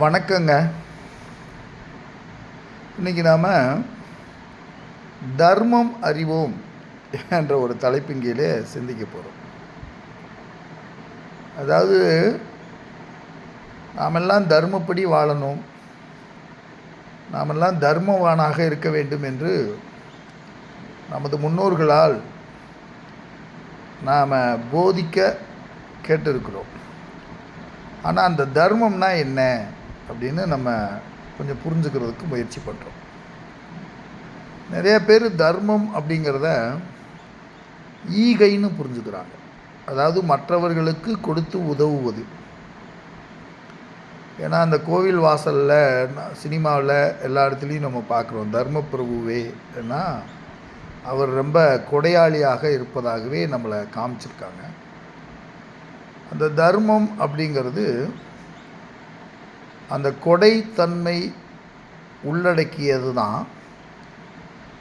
வணக்கங்க. இன்றைக்கி நாம் தர்மம் அறிவோம் என்ற ஒரு தலைப்பின் கீழே சிந்திக்க போகிறோம். அதாவது நாமெல்லாம் தர்மப்படி வாழணும், நாமெல்லாம் தர்மவானாக இருக்க வேண்டும் என்று நமது முன்னோர்களால் நாம் போதிக்க கேட்டிருக்கிறோம். ஆனால் அந்த தர்மம்னா என்ன அப்படின்னு நம்ம கொஞ்சம் புரிஞ்சுக்கிறதுக்கு முயற்சி பண்ணுறோம். நிறைய பேர் தர்மம் அப்படிங்கிறத ஈகைன்னு புரிஞ்சுக்கிறாங்க. அதாவது மற்றவர்களுக்கு கொடுத்து உதவுவது. ஏன்னா அந்த கோவில் வாசலில், சினிமாவில் எல்லா இடத்துலையும் நம்ம பார்க்குறோம், தர்மபிரபுவே ஏன்னா அவர் ரொம்ப கொடையாளியாக இருப்பதாகவே நம்மளை காமிச்சிருக்காங்க. அந்த தர்மம் அப்படிங்கிறது அந்த கொடைத்தன்மை உள்ளடக்கியது தான்.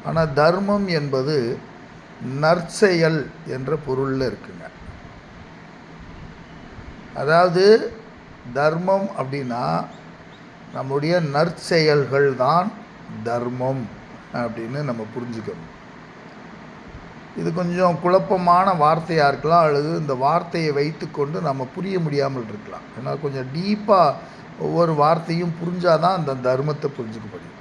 ஆனால் தர்மம் என்பது நற்செயல் என்ற பொருளில் இருக்குங்க. அதாவது தர்மம் அப்படின்னா நம்முடைய நற்செயல்கள் தான் தர்மம் அப்படின்னு நம்ம புரிஞ்சுக்கணும். இது கொஞ்சம் குழப்பமான வார்த்தையாக இருக்கலாம், அல்லது இந்த வார்த்தையை வைத்து கொண்டு நம்ம புரிய முடியாமல் இருக்கலாம். ஏன்னா கொஞ்சம் டீப்பாக ஒவ்வொரு வார்த்தையும் புரிஞ்சாதான் அந்த தர்மத்தை புரிஞ்சுக்க முடியும்.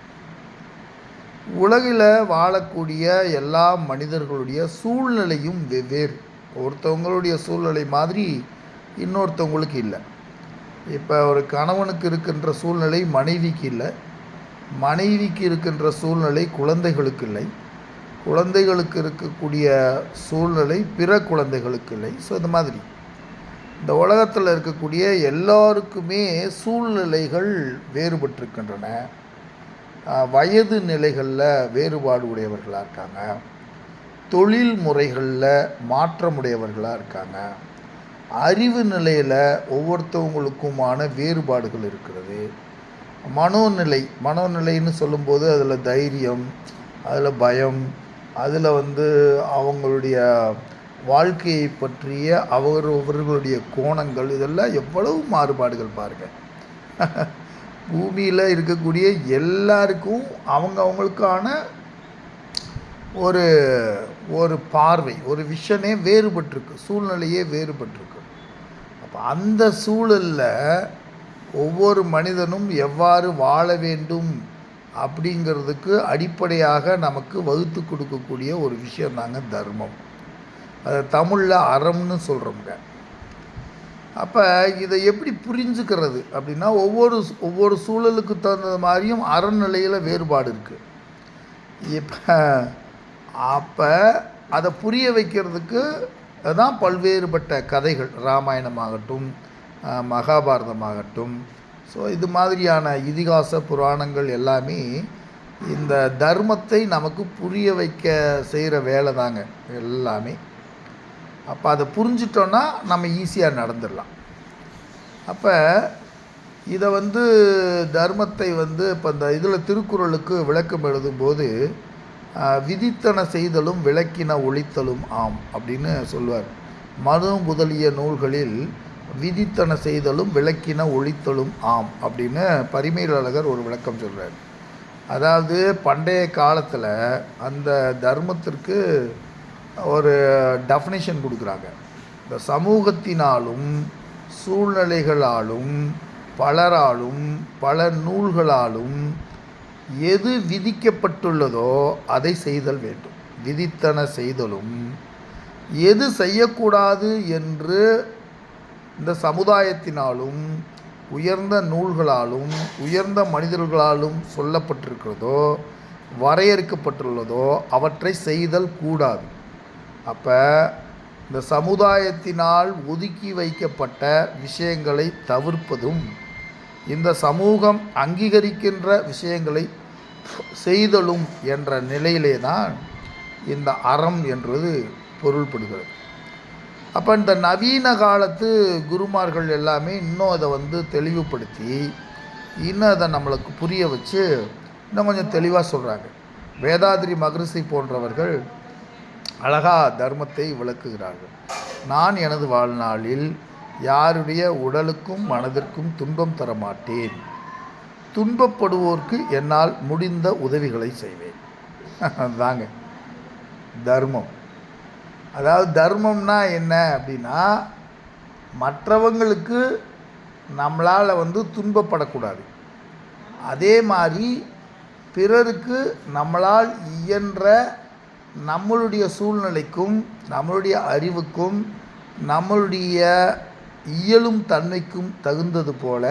உலகில் வாழக்கூடிய எல்லா மனிதர்களுடைய சூழ்நிலையும் வெவ்வேறு. ஒருத்தவங்களுடைய சூழ்நிலை மாதிரி இன்னொருத்தவங்களுக்கு இல்லை. இப்போ ஒரு கணவனுக்கு இருக்கின்ற சூழ்நிலை மனைவிக்கு இல்லை, மனைவிக்கு இருக்கின்ற சூழ்நிலை குழந்தைகளுக்கு இல்லை, குழந்தைகளுக்கு இருக்கக்கூடிய சூழ்நிலை பிற குழந்தைகளுக்கு இல்லை. ஸோ இந்த மாதிரி இந்த உலகத்தில் இருக்கக்கூடிய எல்லாருக்குமே சூழ்நிலைகள் வேறுபட்டிருக்கின்றன. வயது நிலைகளில் வேறுபாடு உடையவர்களாக இருக்காங்க, தொழில் முறைகளில் மாற்றமுடையவர்களாக இருக்காங்க, அறிவு நிலையில் ஒவ்வொருத்தவங்களுக்குமான வேறுபாடுகள் இருக்கிறது. மனோநிலைன்னு சொல்லும்போது அதில் தைரியம், அதில் பயம், அதில் அவங்களுடைய வாழ்க்கையை பற்றிய அவர்களுடைய கோணங்கள், இதெல்லாம் எவ்வளவு மாறுபாடுகள் பாருங்கள். பூமியில் இருக்கக்கூடிய எல்லாருக்கும் அவங்களுக்கான ஒரு ஒரு பார்வை, ஒரு விஷனே வேறுபட்டிருக்கு, சூழ்நிலையே வேறுபட்டிருக்கு. அப்போ அந்த சூழலில் ஒவ்வொரு மனிதனும் எவ்வாறு வாழ வேண்டும் அப்படிங்கிறதுக்கு அடிப்படையாக நமக்கு வகுத்து கொடுக்கக்கூடிய ஒரு விஷயம் தாங்க தர்மம். அதை தமிழில் அறம்னு சொல்கிறோங்க. அப்போ இதை எப்படி புரிஞ்சுக்கிறது அப்படின்னா ஒவ்வொரு சூழலுக்கு தகுந்த மாதிரியும் அறநிலையில் வேறுபாடு இருக்குது. அப்போ அதை புரிய வைக்கிறதுக்கு தான் பல்வேறுபட்ட கதைகள், ராமாயணமாகட்டும், மகாபாரதமாகட்டும், ஸோ இது மாதிரியான இதிகாச புராணங்கள் எல்லாமே இந்த தர்மத்தை நமக்கு புரிய வைக்க செய்கிற வேலை தாங்க எல்லாமே. அப்போ அதை புரிஞ்சிட்டோன்னா நம்ம ஈஸியாக நடந்துடலாம். அப்போ இதை தர்மத்தை இப்போ இந்த இதில் திருக்குறளுக்கு விளக்கம் எழுதும்போது விதித்தன செய்தலும் விளக்கின ஒழித்தலும் ஆம் அப்படின்னு சொல்வார். மனு முதலிய நூல்களில் விதித்தன செய்தலும் விளக்கின ஒழித்தலும் ஆம் அப்படின்னு பரிமேலழகர் ஒரு விளக்கம் சொல்கிறார். அதாவது பண்டைய காலத்தில் அந்த தர்மத்திற்கு ஒரு டெஃபினேஷன் கொடுக்குறாங்க. இந்த சமூகத்தினாலும் சூழ்நிலைகளாலும் பலராலும் பல நூல்களாலும் எது விதிக்கப்பட்டுள்ளதோ அதை செய்தல் வேண்டும். விதித்தன செய்தலும் எது செய்யக்கூடாது என்று இந்த சமுதாயத்தினாலும் உயர்ந்த நூல்களாலும் உயர்ந்த மனிதர்களாலும் சொல்லப்பட்டிருக்கிறதோ வரையறுக்கப்பட்டுள்ளதோ அவற்றை செய்தல் கூடாது. அப்போ இந்த சமுதாயத்தினால் ஒதுக்கி வைக்கப்பட்ட விஷயங்களை தவிர்ப்பதும் இந்த சமூகம் அங்கீகரிக்கின்ற விஷயங்களை செய்தலும் என்ற நிலையிலே தான் இந்த அறம் என்றது பொருள்படுகிறது. அப்போ இந்த நவீன காலத்து குருமார்கள் எல்லாமே இன்னும் அதை தெளிவுபடுத்தி இன்னும் அதை நம்மளுக்கு புரிய வச்சு இன்னும் கொஞ்சம் தெளிவாக சொல்கிறாங்க. வேதாத்ரி மகரிஷி போன்றவர்கள் அழகாக தர்மத்தை விளக்குகிறார்கள். நான் எனது வாழ்நாளில் யாருடைய உடலுக்கும் மனதிற்கும் துன்பம் தர மாட்டேன். துன்பப்படுவோருக்கு என்னால் முடிந்த உதவிகளை செய்வேன். தாங்க தர்மம். அதாவது தர்மம்னா என்ன அப்படின்னா, மற்றவங்களுக்கு நம்மளால் துன்பப்படக்கூடாது. அதே மாதிரி பிறருக்கு நம்மளால் இயன்ற நம்மளுடைய சூழ்நிலைக்கும் நம்மளுடைய அறிவுக்கும் நம்மளுடைய இயலும் தன்மைக்கும் தகுந்தது போல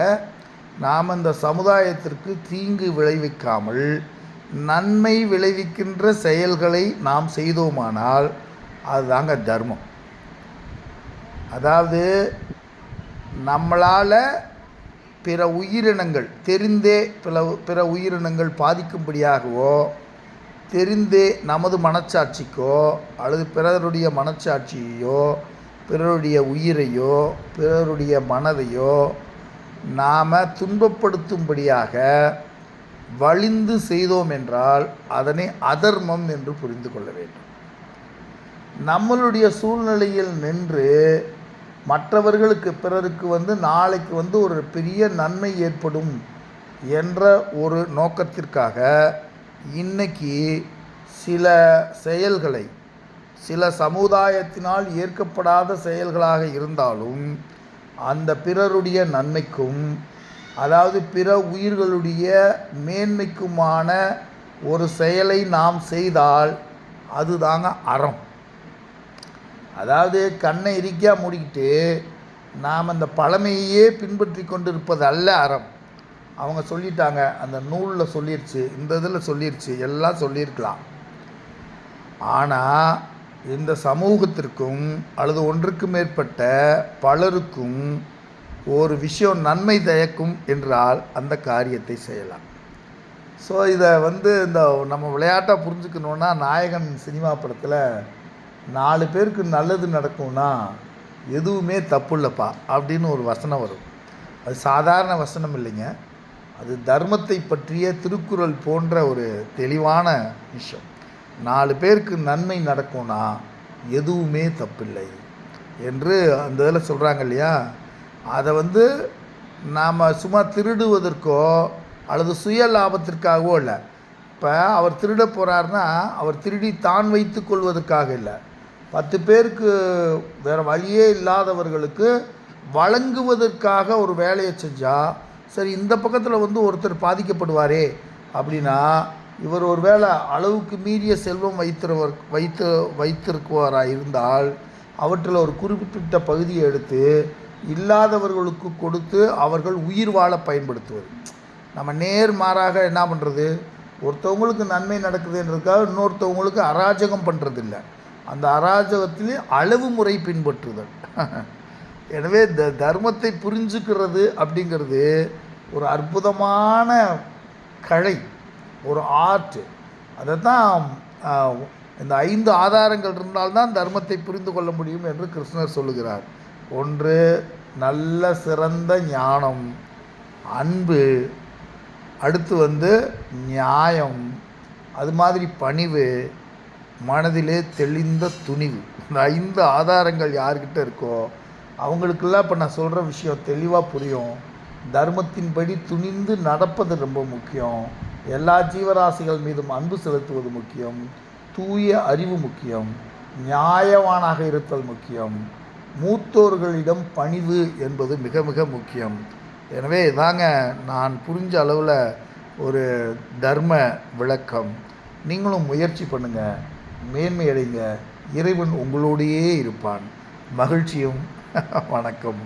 நாம் அந்த சமுதாயத்திற்கு தீங்கு விளைவிக்காமல் நன்மை விளைவிக்கின்ற செயல்களை நாம் செய்தோமானால் அதுதாங்க தர்மம். அதாவது நம்மளால் பிற உயிரினங்கள் தெரிந்தே பிற உயிரினங்கள் பாதிக்கும்படியாகவோ தெரிந்தே நமது மனச்சாட்சிக்கோ அல்லது பிறருடைய மனச்சாட்சியையோ பிறருடைய உயிரையோ பிறருடைய மனதையோ நாம் துன்பப்படுத்தும்படியாக வலிந்து செய்தோம் என்றால் அதனை அதர்மம் என்று புரிந்து கொள்ள வேண்டும். நம்மளுடைய சூழ்நிலையில் நின்று மற்றவர்களுக்கு பிறருக்கு நாளைக்கு ஒரு பெரிய நன்மை ஏற்படும் என்ற ஒரு நோக்கத்திற்காக இன்னைக்கு சில செயல்களை சில சமுதாயத்தினால் ஏற்கப்படாத செயல்களாக இருந்தாலும் அந்த பிறருடைய நன்மைக்கும் அதாவது பிற உயிர்களுடைய மேன்மைக்குமான ஒரு செயலை நாம் செய்தால் அதுதாங்க அறம். அதாவது கண்ணை இறுக்கியாக மூடிக்கிட்டு நாம் அந்த பழமையே பின்பற்றி கொண்டு இருப்பது அல்ல அறம். அவங்க சொல்லிட்டாங்க, அந்த நூலில் சொல்லிடுச்சு, இந்த இதில் சொல்லிடுச்சு, எல்லாம் சொல்லியிருக்கலாம். ஆனால் இந்த சமூகத்திற்கும் அல்லது ஒன்றுக்கு மேற்பட்ட பலருக்கும் ஒரு விஷயம் நன்மை தயக்கும் என்றால் அந்த காரியத்தை செய்யலாம். ஸோ இதை இந்த நம்ம விளையாட்டாக புரிஞ்சுக்கணுன்னா, நாயகன் சினிமா படத்தில் 4 பேருக்கு நல்லது நடக்கும்னா எதுவுமே தப்பு இல்லைப்பா அப்படின்னு ஒரு வசனம் வரும். அது சாதாரண வசனம் இல்லைங்க, அது தர்மத்தை பற்றிய திருக்குறள் போன்ற ஒரு தெளிவான விஷயம். 4 பேருக்கு நன்மை நடக்கும்னா எதுவுமே தப்பில்லை என்று அந்த இதில் சொல்கிறாங்க இல்லையா. அதை நாம் சும்மா திருடுவதற்கோ அல்லது சுய லாபத்திற்காகவோ இல்லை. இப்போ அவர் திருட போகிறாருன்னா அவர் திருடி தான் வைத்து கொள்வதற்காக இல்லை, 10 பேருக்கு வேறு வழியே இல்லாதவர்களுக்கு வழங்குவதற்காக ஒரு வேலையை செஞ்சால், சரி இந்த பக்கத்தில் ஒருத்தர் பாதிக்கப்படுவாரே அப்படின்னா இவர் ஒரு வேளை அளவுக்கு மீறிய செல்வம் வைத்திருக்குவாராக இருந்தால் அவற்றில் ஒரு குறிப்பிட்ட பகுதியை எடுத்து இல்லாதவர்களுக்கு கொடுத்து அவர்கள் உயிர் வாழ பயன்படுத்துவது. நம்ம நேர்மாறாக என்ன பண்ணுறது, ஒருத்தவங்களுக்கு நன்மை நடக்குதுன்றதுக்காக இன்னொருத்தவங்களுக்கு அராஜகம் பண்ணுறதில்லை, அந்த அராஜகத்திலே அளவு முறை பின்பற்றுதல். எனவே தர்மத்தை புரிஞ்சுக்கிறது அப்படிங்கிறது ஒரு அற்புதமான கலை, ஒரு ஆர்ட். அதை தான் இந்த 5 ஆதாரங்கள் இருந்தால்தான் தர்மத்தை புரிந்து கொள்ள முடியும் என்று கிருஷ்ணர் சொல்லுகிறார். 1 நல்ல சிறந்த ஞானம், அன்பு, அடுத்து நியாயம், அது மாதிரி பணிவு, மனதிலே தெளிந்த துணிவு. இந்த 5 ஆதாரங்கள் யார்கிட்ட இருக்கோ அவங்களுக்கெல்லாம் இப்போ நான் சொல்கிற விஷயம் தெளிவாக புரியும். தர்மத்தின்படி துணிந்து நடப்பது ரொம்ப முக்கியம், எல்லா ஜீவராசிகள் மீதும் அன்பு செலுத்துவது முக்கியம், தூய அறிவு முக்கியம், நியாயவானாக இருத்தல் முக்கியம், மூத்தோர்களிடம் பணிவு என்பது மிக மிக முக்கியம். எனவே இதாங்க நான் புரிஞ்ச அளவில் ஒரு தர்ம விளக்கம். நீங்களும் முயற்சி பண்ணுங்கள், மேன்மையடைங்க, இறைவன் உங்களோடையே இருப்பான். மகிழ்ச்சியும் வணக்கம்.